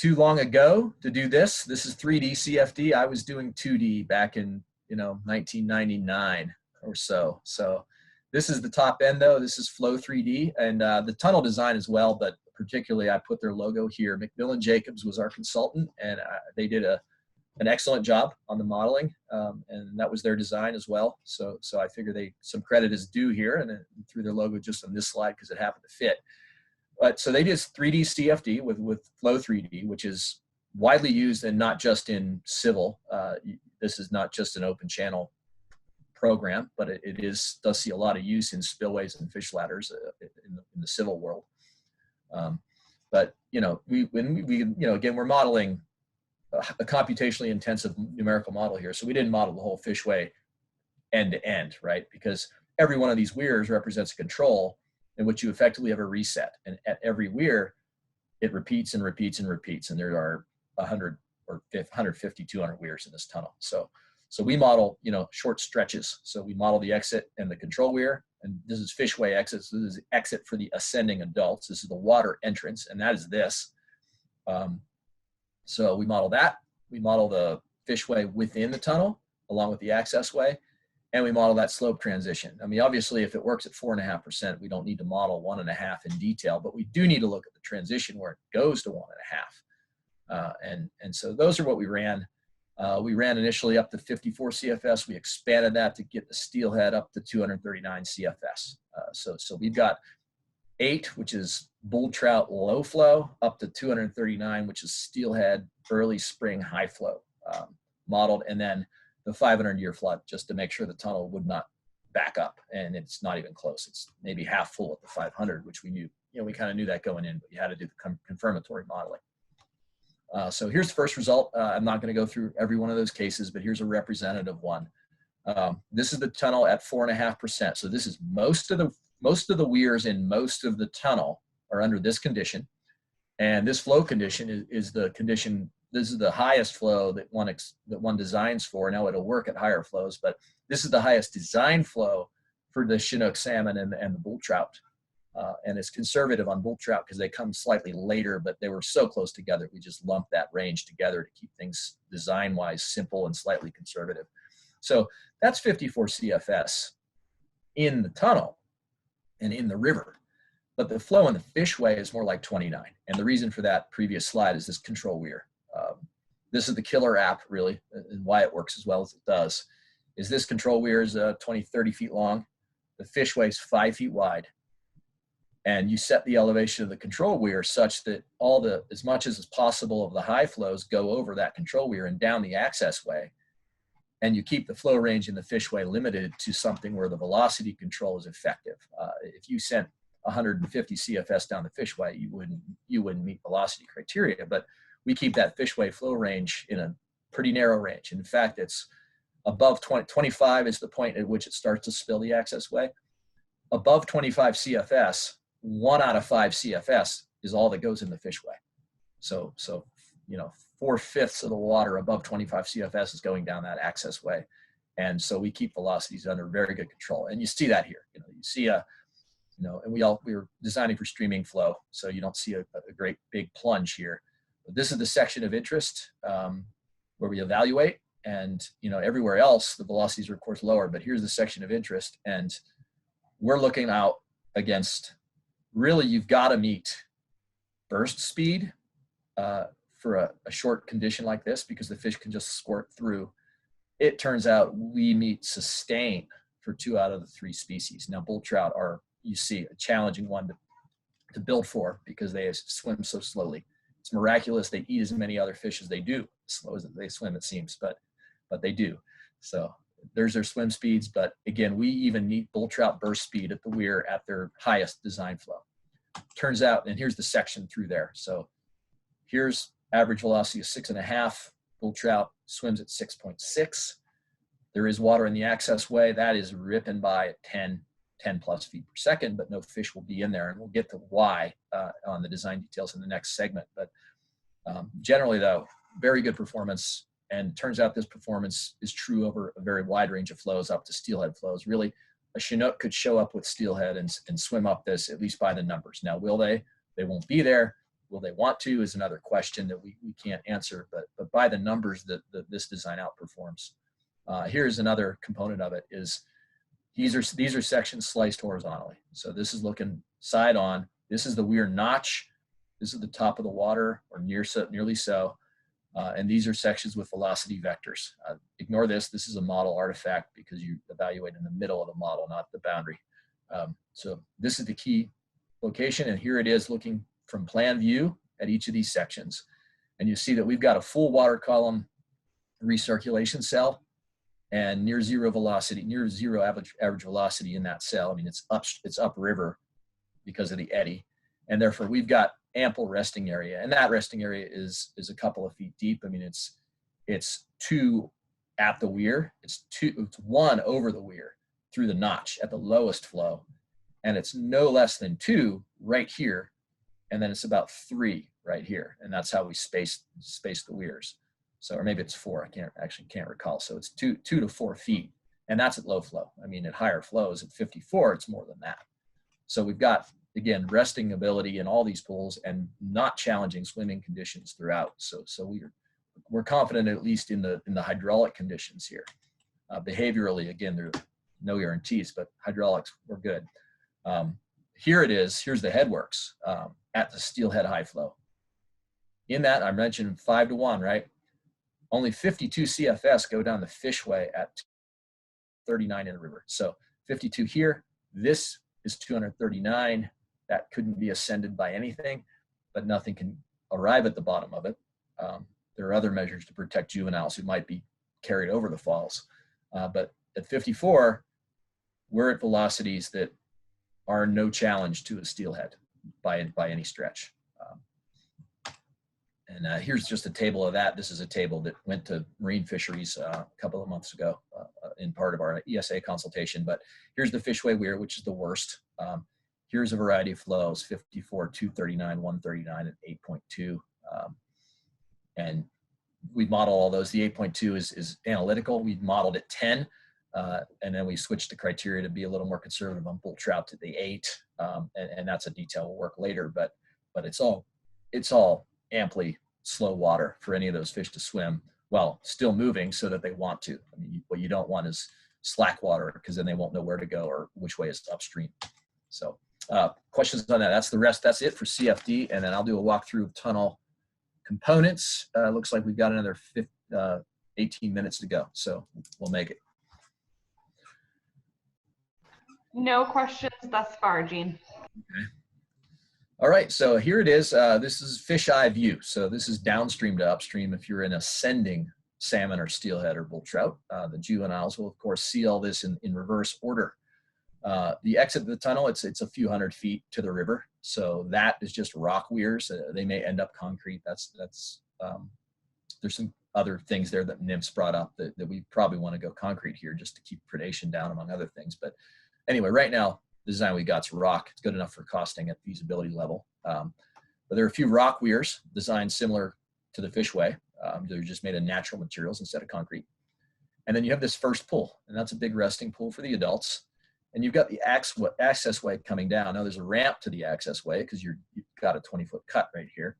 long ago to do this. This is 3D CFD. I was doing 2D back in, 1999 or so. So this is the top end though. This is Flow 3D, and the tunnel design as well, but particularly I put their logo here. McMillan Jacobs was our consultant, and they did an excellent job on the modeling, and that was their design as well. So I figure some credit is due here, and threw their logo just on this slide because it happened to fit. But so they did 3D CFD with Flow 3D, which is widely used, and not just in civil. This is not just an open channel program, but it does see a lot of use in spillways and fish ladders in the civil world. But again, we're modeling a computationally intensive numerical model here. So we didn't model the whole fishway end to end, right? Because every one of these weirs represents a control in which you effectively have a reset. And at every weir, it repeats and repeats and repeats. And there are 100 or 150, 200 weirs in this tunnel. So we model, short stretches. So we model the exit and the control weir. And this is fishway exit. So this is the exit for the ascending adults. This is the water entrance, and that is this. So we model that. We model the fishway within the tunnel, along with the access way, and we model that slope transition. I mean, obviously, if it works at 4.5%, we don't need to model 1.5 in detail, but we do need to look at the transition where it goes to 1.5. And so those are what we ran. We ran initially up to 54 CFS. We expanded that to get the steelhead up to 239 CFS. So we've got 8, which is bull trout low flow, up to 239, which is steelhead early spring high flow modeled, and then the 500-year flood, just to make sure the tunnel would not back up. And it's not even close. It's maybe half full at the 500, which we knew, we kind of knew that going in, but you had to do the confirmatory modeling. So here's the first result. I'm not going to go through every one of those cases, but here's a representative one. This is the tunnel at 4.5%. So this is most of the weirs in most of the tunnel are under this condition. And this flow condition is the condition. This is the highest flow that one designs for. Now it'll work at higher flows, but this is the highest design flow for the Chinook salmon and the bull trout. And it's conservative on bull trout because they come slightly later, but they were so close together. We just lumped that range together to keep things design-wise simple and slightly conservative. So that's 54 CFS. in the tunnel and in the river. But the flow in the fishway is more like 29. And the reason for that previous slide is this control weir. This is the killer app, really, and why it works as well as it does, is this control weir is 20, 30 feet long. The fishway is 5 feet wide. And you set the elevation of the control weir such that as much as is possible of the high flows go over that control weir and down the access way. And you keep the flow range in the fishway limited to something where the velocity control is effective. If you sent 150 CFS down the fishway, you wouldn't meet velocity criteria. But we keep that fishway flow range in a pretty narrow range. In fact, it's above 25 is the point at which it starts to spill the access way. Above 25 CFS, 1 out of 5 CFS is all that goes in the fishway. So 4/5 of the water above 25 CFS is going down that access way. And so we keep velocities under very good control. And you see that here. You see and we were designing for streaming flow, so you don't see a great big plunge here. But this is the section of interest where we evaluate, and everywhere else the velocities are of course lower, but here's the section of interest, and we're looking out against, really, you've got to meet burst speed for a short condition like this, because the fish can just squirt through. It turns out we meet sustain for 2 out of the 3 species. Now bull trout are, you see, a challenging one to build for because they swim so slowly. It's miraculous they eat as many other fish as they do, slow as they swim, it seems, but they do. So there's their swim speeds. But again, we even meet bull trout burst speed at the weir at their highest design flow. Turns out, and here's the section through there. So here's average velocity of 6.5. Bull trout swims at 6.6. There is water in the access way. That is ripping by at 10 plus feet per second, but no fish will be in there. And we'll get to why on the design details in the next segment. But generally though, very good performance. And turns out this performance is true over a very wide range of flows up to steelhead flows. Really, a Chinook could show up with steelhead and swim up this, at least by the numbers. Now, will they? They won't be there. Will they want to is another question that we can't answer, but by the numbers that this design outperforms. Here's another component of it is these are sections sliced horizontally. So this is looking side on. This is the weir notch. This is the top of the water, or nearly so. And these are sections with velocity vectors. Ignore this. This is a model artifact because you evaluate in the middle of the model, not the boundary. So this is the key location, and here it is looking from plan view at each of these sections. And you see that we've got a full water column recirculation cell and near zero average velocity in that cell. I mean, it's upriver because of the eddy, and therefore we've got ample resting area, and that resting area is a couple of feet deep. I mean, it's 2 at the weir, it's 1 over the weir through the notch at the lowest flow, and it's no less than 2 right here, and then it's about 3 right here, and that's how we space the weirs. So, or maybe it's 4. I can't recall. So it's 2 to 4 feet, and that's at low flow. I mean, at higher flows, at 54, it's more than that. So we've got, again, resting ability in all these pools and not challenging swimming conditions throughout. So we're confident at least in the hydraulic conditions here. Behaviorally, again, there are no guarantees, but hydraulics were good. Here it is. Here's the headworks at the steelhead high flow. In that, I mentioned 5 to 1, right? Only 52 CFS go down the fishway at 39 in the river. So 52 here. This is 239. That couldn't be ascended by anything, but nothing can arrive at the bottom of it. There are other measures to protect juveniles who might be carried over the falls. But at 54, we're at velocities that are no challenge to a steelhead by any stretch. And here's just a table of that. This is a table that went to Marine Fisheries a couple of months ago in part of our ESA consultation. But here's the fishway weir, which is the worst. Here's a variety of flows: 54, 239, 139, and 8.2. And we model all those. The 8.2 is analytical. We modeled at 10, and then we switched the criteria to be a little more conservative on bull trout to the 8, and that's a detail we'll work later. But it's all amply slow water for any of those fish to swim while still moving so that they want to. I mean, what you don't want is slack water, because then they won't know where to go or which way is upstream. So questions on that? That's it for CFD, and then I'll do a walkthrough of tunnel components. Looks like we've got another 18 minutes to go, so we'll make it. No questions thus far, Gene. Okay. All right, so here it is. This is fisheye view. So this is downstream to upstream. If you're an ascending salmon or steelhead or bull trout, the juveniles will of course see all this in reverse order. The exit of the tunnel, it's a few hundred feet to the river. So that is just rock weirs. They may end up concrete. There's some other things there that nymphs brought up that we probably want to go concrete here just to keep predation down, among other things. But anyway, right now, the design we got is rock. It's good enough for costing at feasibility level. But there are a few rock weirs designed similar to the fishway. They're just made of natural materials instead of concrete. And then you have this first pool, and that's a big resting pool for the adults. And you've got the access way coming down. Now there's a ramp to the access way because you've got a 20-foot cut right here.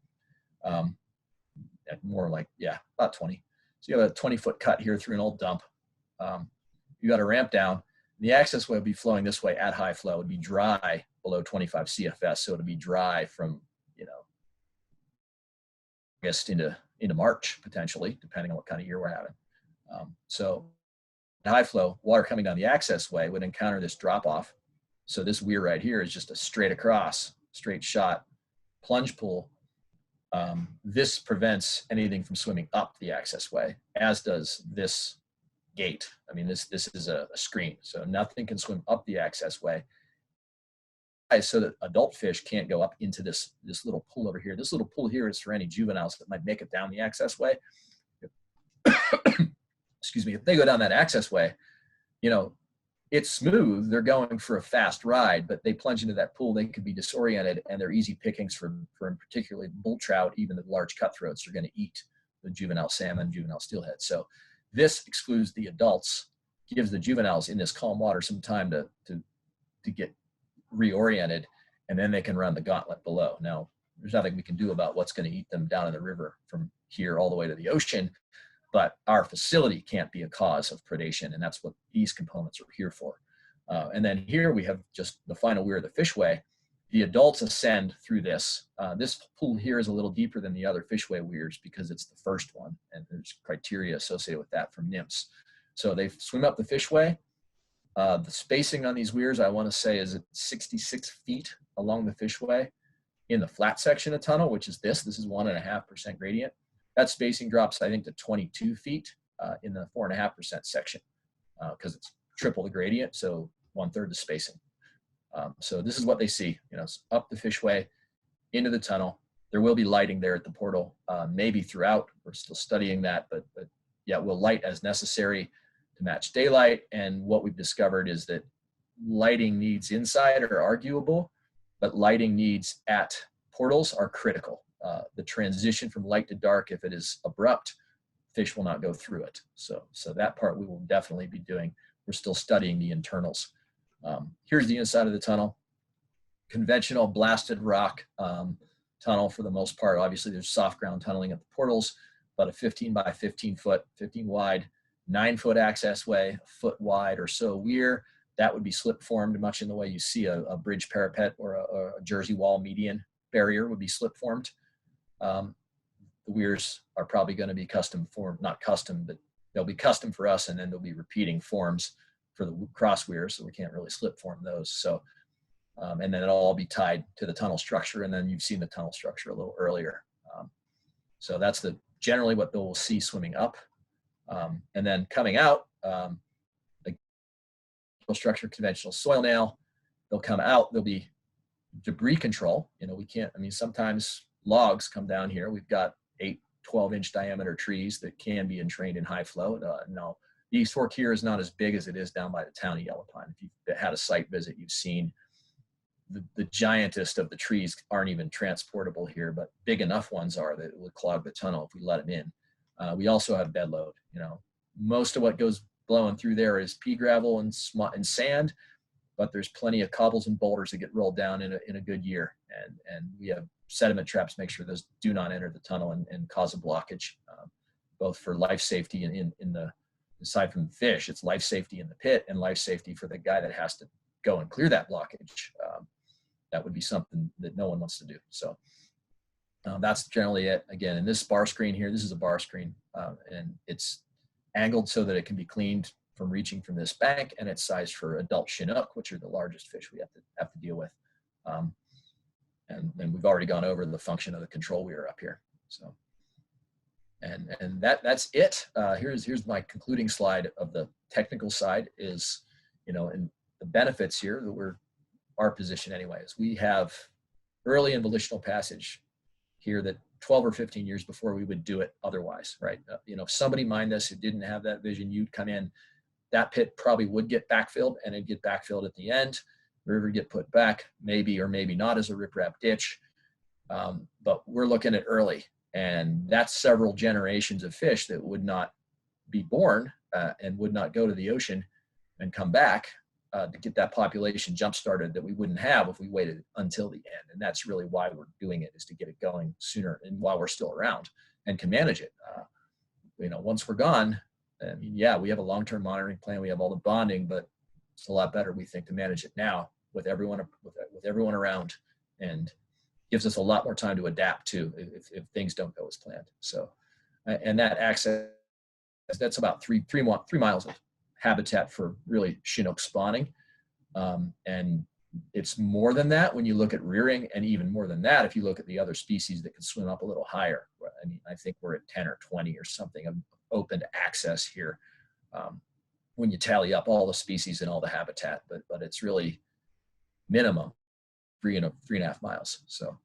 More like, yeah, about 20. So you have a 20-foot cut here through an old dump. You got a ramp down. The access way would be flowing this way at high flow. It would be dry below 25 CFS. So it would be dry from, I guess into March, potentially, depending on what kind of year we're having. So at high flow, water coming down the access way would encounter this drop off. So this weir right here is just a straight across, straight shot plunge pool. This prevents anything from swimming up the access way, as does this gate. I mean, this is a screen, so nothing can swim up the access way. So that adult fish can't go up into this little pool over here. This little pool here is for any juveniles that might make it down the access way. Excuse me, if they go down that access way, it's smooth. They're going for a fast ride, but they plunge into that pool, they could be disoriented, and they're easy pickings for particularly bull trout. Even the large cutthroats are going to eat the juvenile salmon, juvenile steelhead. So this excludes the adults, gives the juveniles in this calm water some time to get reoriented, and then they can run the gauntlet below. Now, there's nothing we can do about what's going to eat them down in the river from here all the way to the ocean, but our facility can't be a cause of predation, and that's what these components are here for. And then here we have just the final weir of the fishway. The adults ascend through this. This pool here is a little deeper than the other fishway weirs because it's the first one, and there's criteria associated with that from nymphs. So they swim up the fishway. The spacing on these weirs, I want to say, is at 66 feet along the fishway. In the flat section of tunnel, which is this is 1.5% gradient. That spacing drops, I think, to 22 feet in the 4.5% section because it's triple the gradient, so 1/3 the spacing. So this is what they see, up the fishway, into the tunnel. There will be lighting there at the portal, maybe throughout. We're still studying that, but yeah, we'll light as necessary to match daylight. And what we've discovered is that lighting needs inside are arguable, but lighting needs at portals are critical. The transition from light to dark, if it is abrupt, fish will not go through it. So that part we will definitely be doing. We're still studying the internals. Here's the inside of the tunnel. Conventional blasted rock tunnel for the most part. Obviously there's soft ground tunneling at the portals, but a 15 by 15 foot, 15 wide, 9-foot access way, a foot wide or so weir. That would be slip formed, much in the way you see a bridge parapet or a Jersey wall median barrier would be slip formed. The weirs are probably going to be custom formed, not custom, but they'll be custom for us, and then they'll be repeating forms for the cross weirs, so we can't really slip form those. So, and then it'll all be tied to the tunnel structure, and then you've seen the tunnel structure a little earlier. So that's generally what they'll see swimming up. And then coming out, the structure, conventional soil nail, they'll come out, there'll be debris control. Sometimes logs come down here. We've got 8, 12-inch diameter trees that can be entrained in high flow. No, the East Fork here is not as big as it is down by the town of Yellow Pine. If you've had a site visit, you've seen the giantest of the trees aren't even transportable here, but big enough ones are that it would clog the tunnel if we let them in. We also have bed load. Most of what goes blowing through there is pea gravel and sand, but there's plenty of cobbles and boulders that get rolled down in a good year. And we have sediment traps, make sure those do not enter the tunnel and cause a blockage, both for life safety in the aside from fish, it's life safety in the pit and life safety for the guy that has to go and clear that blockage. That would be something that no one wants to do. So that's generally it. Again, in this bar screen here, this is a bar screen, and it's angled so that it can be cleaned from reaching from this bank, and it's sized for adult Chinook, which are the largest fish we have to deal with. And we've already gone over the function of the control weir up here. So, and that's it. Here's my concluding slide of the technical side is, and the benefits here that our position anyway is we have early in volitional passage here that 12 or 15 years before we would do it otherwise, right? If somebody mined this who didn't have that vision, you'd come in, that pit probably would get backfilled, and it'd get backfilled at the end. The river get put back, maybe or maybe not as a riprap ditch, but we're looking at early, and that's several generations of fish that would not be born and would not go to the ocean and come back to get that population jump started that we wouldn't have if we waited until the end. And that's really why we're doing it, is to get it going sooner and while we're still around and can manage it. Once we're gone, I mean, yeah, we have a long-term monitoring plan. We have all the bonding, but it's a lot better, we think, to manage it now with everyone around, and gives us a lot more time to adapt to if things don't go as planned. So, and that access, that's about three miles of habitat for really Chinook spawning. And it's more than that when you look at rearing, and even more than that if you look at the other species that can swim up a little higher. I mean, I think we're at 10 or 20 or something of open access here when you tally up all the species and all the habitat, but it's really minimum 3.5 miles. So,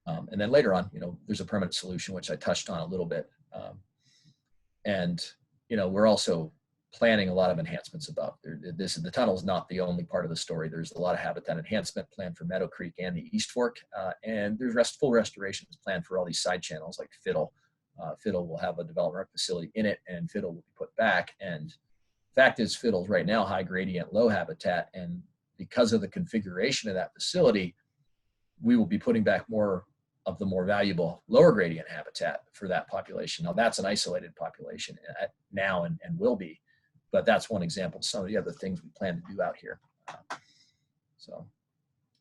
and then later on, there's a permanent solution, which I touched on a little bit. And, we're also planning a lot of enhancements above. The tunnel is not the only part of the story. There's a lot of habitat enhancement planned for Meadow Creek and the East Fork, and there's full restorations planned for all these side channels like Fiddle. Fiddle will have a development facility in it, and Fiddle will be put back. And fact is, Fiddle's right now high gradient, low habitat, and because of the configuration of that facility, we will be putting back more of the more valuable lower gradient habitat for that population. Now that's an isolated population now and will be, but that's one example of some of the other things we plan to do out here.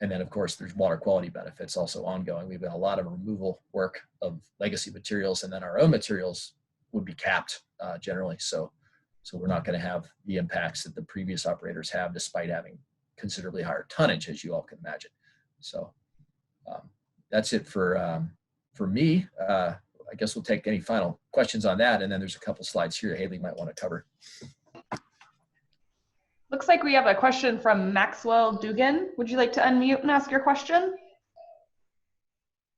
And then of course there's water quality benefits also ongoing. We've got a lot of removal work of legacy materials, and then our own materials would be capped generally. So we're not going to have the impacts that the previous operators have, despite having considerably higher tonnage, as you all can imagine. So that's it for me. I guess we'll take any final questions on that, and then there's a couple slides here Haley might want to cover. Looks like we have a question from Maxwell Dugan. Would you like to unmute and ask your question?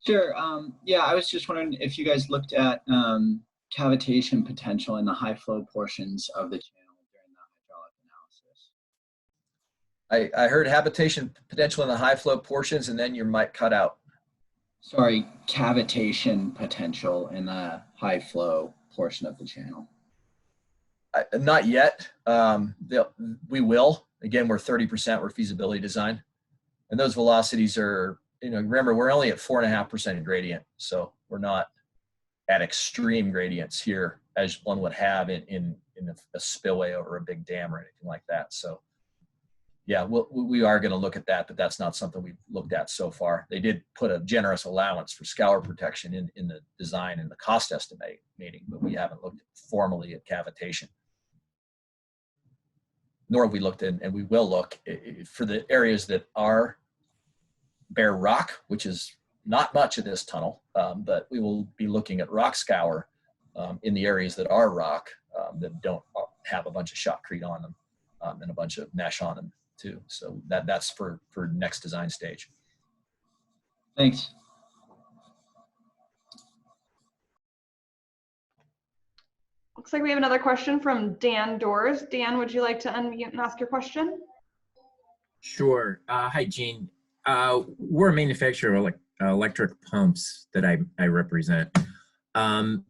Sure. Yeah, I was just wondering if you guys looked at cavitation potential in the high flow portions of the channel during the hydraulic analysis. I heard habitation potential in the high flow portions, and then your mic cut out. Sorry, cavitation potential in the high flow portion of the channel. Not yet. We will. Again, we're 30%. We're feasibility design, and those velocities are, remember, we're only at 4.5% gradient, so we're not at extreme gradients here as one would have in a spillway over a big dam or anything like that. So, yeah, we are going to look at that, but that's not something we've looked at so far. They did put a generous allowance for scour protection in the design and the cost estimating, but we haven't looked formally at cavitation. Nor have we looked in, and we will look for the areas that are bare rock, which is not much of this tunnel, but we will be looking at rock scour in the areas that are rock that don't have a bunch of shotcrete on them and a bunch of mesh on them too. So that's for next design stage. Thanks. Looks like we have another question from Dan Doors. Dan, would you like to unmute and ask your question? Sure. Hi, Gene. We're a manufacturer of electric pumps that I represent.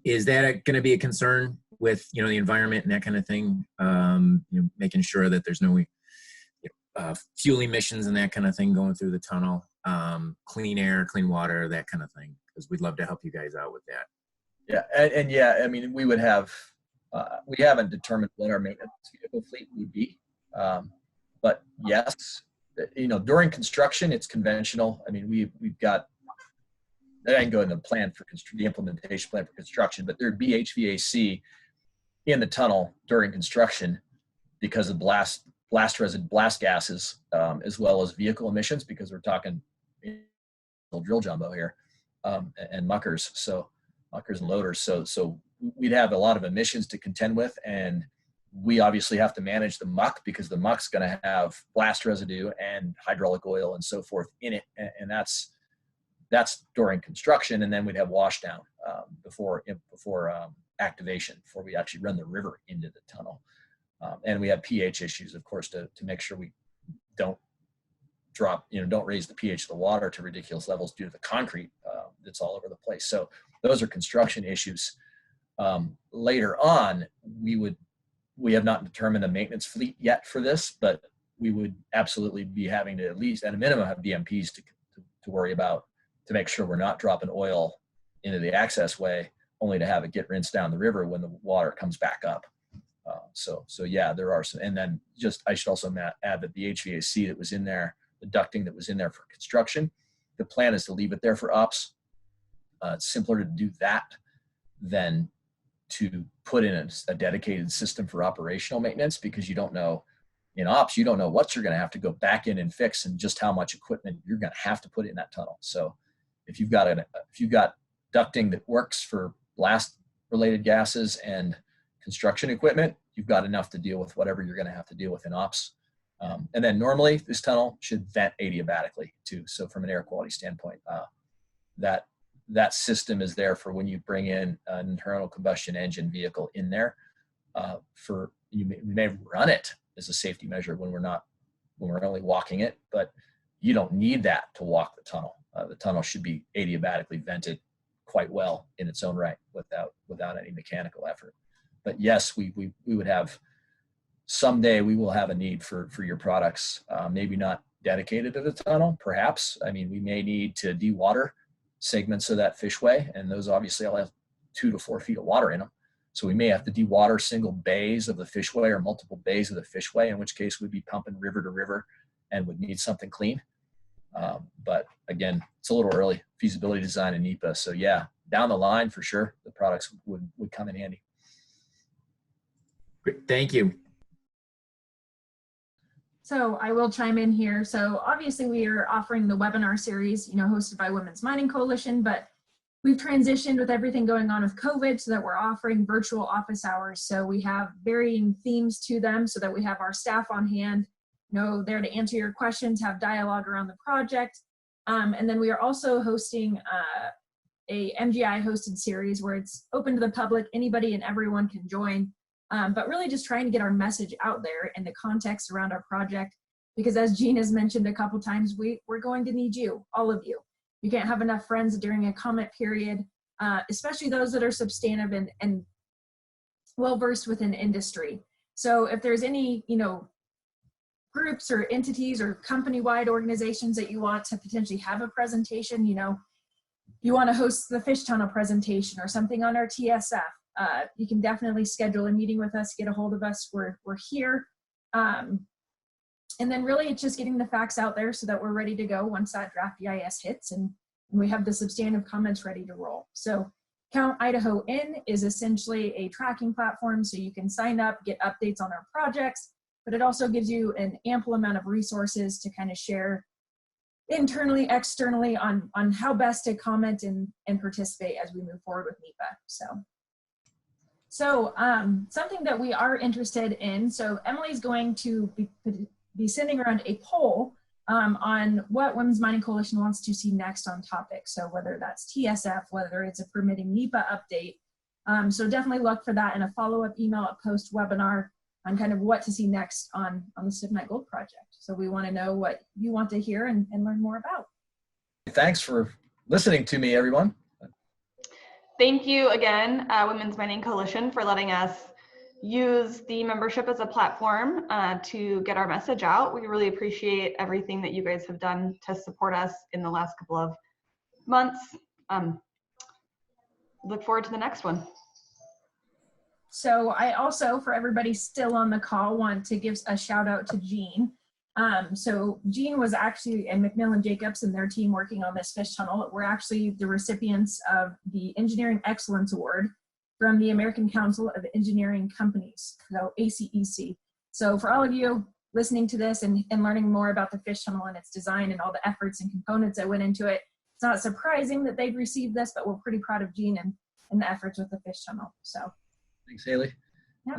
Is that going to be a concern with the environment and that kind of thing? Making sure that there's no fuel emissions and that kind of thing going through the tunnel, clean air, clean water, that kind of thing. Because we'd love to help you guys out with that. Yeah, and yeah, I mean, we would have We haven't determined what our maintenance vehicle fleet would be. But yes, during construction, it's conventional. I mean, we've got, I didn't go into the implementation plan for construction, but there'd be HVAC in the tunnel during construction because of blast gases, as well as vehicle emissions, because we're talking drill jumbo here, and muckers and loaders. So we'd have a lot of emissions to contend with, and we obviously have to manage the muck because the muck's going to have blast residue and hydraulic oil and so forth in it, and that's during construction. And then we'd have washdown before activation, before we actually run the river into the tunnel. And we have pH issues, of course, to make sure we don't raise the pH of the water to ridiculous levels due to the concrete that's all over the place. So those are construction issues. Later on, we have not determined a maintenance fleet yet for this, but we would absolutely be having to, at least at a minimum, have BMPs to worry about, to make sure we're not dropping oil into the access way only to have it get rinsed down the river when the water comes back up. So yeah, there are some. And then I should also add that the HVAC that was in there, the ducting that was in there for construction, the plan is to leave it there for ops. It's simpler to do that than to put in a dedicated system for operational maintenance, because you don't know, in ops, you don't know what you're going to have to go back in and fix and just how much equipment you're going to have to put in that tunnel. So if you've got ducting that works for blast related gases and construction equipment, you've got enough to deal with whatever you're going to have to deal with in ops. And then normally this tunnel should vent adiabatically too. So from an air quality standpoint, that system is there for when you bring in an internal combustion engine vehicle in there. You may run it as a safety measure when we're only walking it, but you don't need that to walk the tunnel. The tunnel should be adiabatically vented quite well in its own right without any mechanical effort. But yes, we would have, someday we will have a need for your products, maybe not dedicated to the tunnel, perhaps. I mean, we may need to dewater segments of that fishway, and those obviously all have 2 to 4 feet of water in them. So we may have to dewater single bays of the fishway or multiple bays of the fishway, in which case we'd be pumping river to river and would need something clean. But again, it's a little early, feasibility design and NEPA. So yeah, down the line for sure, the products would come in handy. Great. Thank you. So I will chime in here. So obviously we are offering the webinar series, hosted by Women's Mining Coalition, but we've transitioned with everything going on with COVID so that we're offering virtual office hours. So we have varying themes to them so that we have our staff on hand, there to answer your questions, have dialogue around the project. And then we are also hosting a MGI hosted series where it's open to the public, anybody and everyone can join. But really just trying to get our message out there and the context around our project, because as Jean has mentioned a couple times, we're going to need you, all of you. You can't have enough friends during a comment period, especially those that are substantive and well-versed within industry. So if there's any, groups or entities or company-wide organizations that you want to potentially have a presentation, you want to host the fish tunnel presentation or something on our TSF, you can definitely schedule a meeting with us, get a hold of us. We're here. And then really it's just getting the facts out there so that we're ready to go once that draft EIS hits and we have the substantive comments ready to roll. So Count Idaho In is essentially a tracking platform, so you can sign up, get updates on our projects, but it also gives you an ample amount of resources to kind of share internally, externally on how best to comment and participate as we move forward with NEPA. So something that we are interested in, so Emily's going to be sending around a poll on what Women's Mining Coalition wants to see next on topics. So whether that's TSF, whether it's a permitting NEPA update. So definitely look for that in a follow-up email, a post webinar on kind of what to see next on the Stibnite Gold Project. So we want to know what you want to hear and learn more about. Thanks for listening to me, everyone. Thank you again, Women's Mining Coalition, for letting us use the membership as a platform to get our message out. We really appreciate everything that you guys have done to support us in the last couple of months. Look forward to the next one. So I also, for everybody still on the call, want to give a shout out to Jean. So Jean was actually, and McMillan Jacobs and their team working on this fish tunnel, were actually the recipients of the Engineering Excellence Award from the American Council of Engineering Companies, so ACEC. So for all of you listening to this and learning more about the fish tunnel and its design and all the efforts and components that went into it, it's not surprising that they've received this, but we're pretty proud of Jean and the efforts with the fish tunnel. So Thanks, Haley. yeah.